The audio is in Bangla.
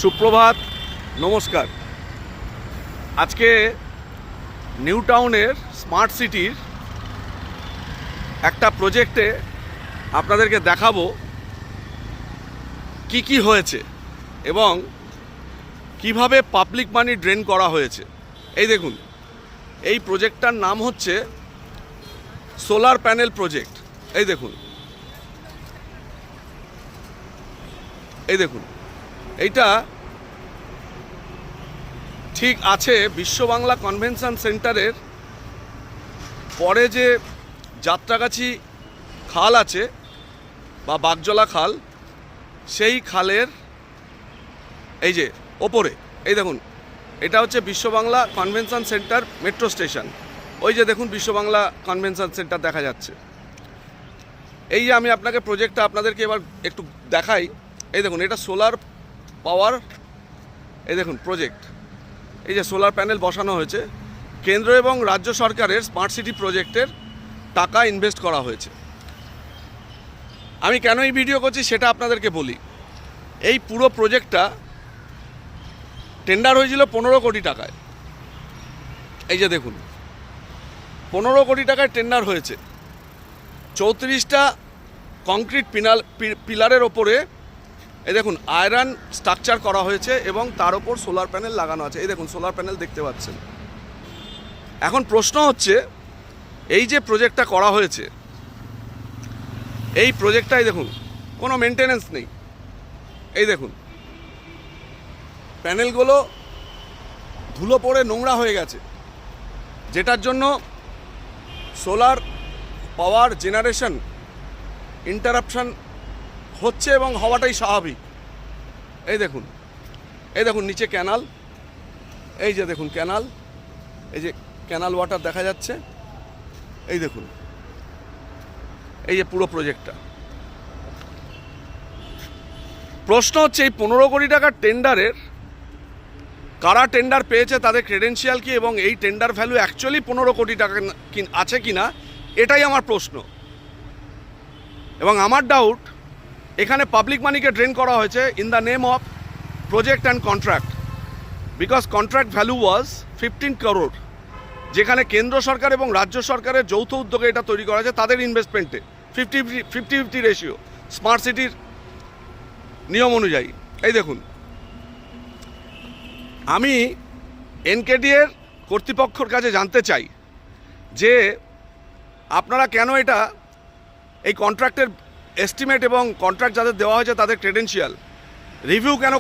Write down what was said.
সুপ্রভাত, নমস্কার। আজকে নিউ টাউনের স্মার্ট সিটির একটা প্রজেক্টে আপনাদেরকে দেখাবো কি হয়েছে এবং কিভাবে পাবলিক মানি ড্রেন করা হয়েছে। এই দেখুন, এই প্রজেক্টটার নাম হচ্ছে সোলার প্যানেল প্রজেক্ট। এই দেখুন, এইটা ঠিক আছে বিশ্ববাংলা কনভেনশন সেন্টারের পরে যে যাত্রাগাছি খাল আছে বা বাগজলা খাল, সেই খালের এই যে ওপরে এই দেখুন, এটা হচ্ছে Biswa Bangla convention centre metro station. ওই যে দেখুন বিশ্ববাংলা কনভেনশন সেন্টার দেখা যাচ্ছে। এই যে আমি আপনাকে প্রজেক্টটা আপনাদেরকে এবার একটু দেখাই। এই দেখুন, এটা সোলার পাওয়ার, এই দেখুন প্রজেক্ট। এই যে সোলার প্যানেল বসানো হয়েছে, কেন্দ্র এবং রাজ্য সরকারের স্মার্ট সিটি প্রজেক্টের টাকা ইনভেস্ট করা হয়েছে। আমি কেন এই ভিডিও করছি সেটা আপনাদেরকে বলি। এই পুরো প্রজেক্টটা টেন্ডার হয়েছিল 15 কোটি টাকায়। এই যে দেখুন, 15 কোটি টাকায় টেন্ডার হয়েছে। 34টা কংক্রিট পিলারের ওপরে এই দেখুন আয়রন স্ট্রাকচার করা হয়েছে এবং তার ওপর সোলার প্যানেল লাগানো আছে। এই দেখুন সোলার প্যানেল দেখতে পাচ্ছেন। এখন প্রশ্ন হচ্ছে, এই যে প্রজেক্টটা করা হয়েছে, এই প্রজেক্টটাই দেখুন কোনো মেনটেনেন্স নেই। এই দেখুন প্যানেলগুলো ধুলো পড়ে নোংরা হয়ে গেছে, যেটার জন্য সোলার পাওয়ার জেনারেশন ইন্টারাপশন হচ্ছে এবং হওয়াটাই স্বাভাবিক। এই দেখুন নিচে ক্যানাল, এই যে দেখুন ক্যানাল, এই যে ক্যানাল ওয়াটার দেখা যাচ্ছে। এই দেখুন, এই যে পুরো প্রজেক্টটা। প্রশ্ন হচ্ছে, এই 15 কোটি টাকার টেন্ডারের কারা টেন্ডার পেয়েছে, তাদের ক্রেডেনশিয়াল কি, এবং এই টেন্ডার ভ্যালু অ্যাকচুয়ালি 15 কোটি টাকা আছে কি না, এটাই আমার প্রশ্ন। এবং আমার ডাউট, এখানে পাবলিক মানিকে ড্রেন করা হয়েছে in the name of project and contract, because contract value was 15 crore, যেখানে কেন্দ্র সরকার এবং রাজ্য সরকারের যৌথ উদ্যোগে এটা তৈরি করা হয়েছে, তাদের ইনভেস্টমেন্টে 50-50 রেশিও স্মার্ট সিটির নিয়ম অনুযায়ী। এই দেখুন, আমি এনকেডি এর কর্তৃপক্ষের কাছে জানতে চাই যে আপনারা কেন এটা, এই কন্ট্রাক্টের এস্টিমেট এবং কন্ট্রাক্ট যাদের দেওয়া হয়েছে তাদের ক্রেডেনশিয়াল রিভিউ কেন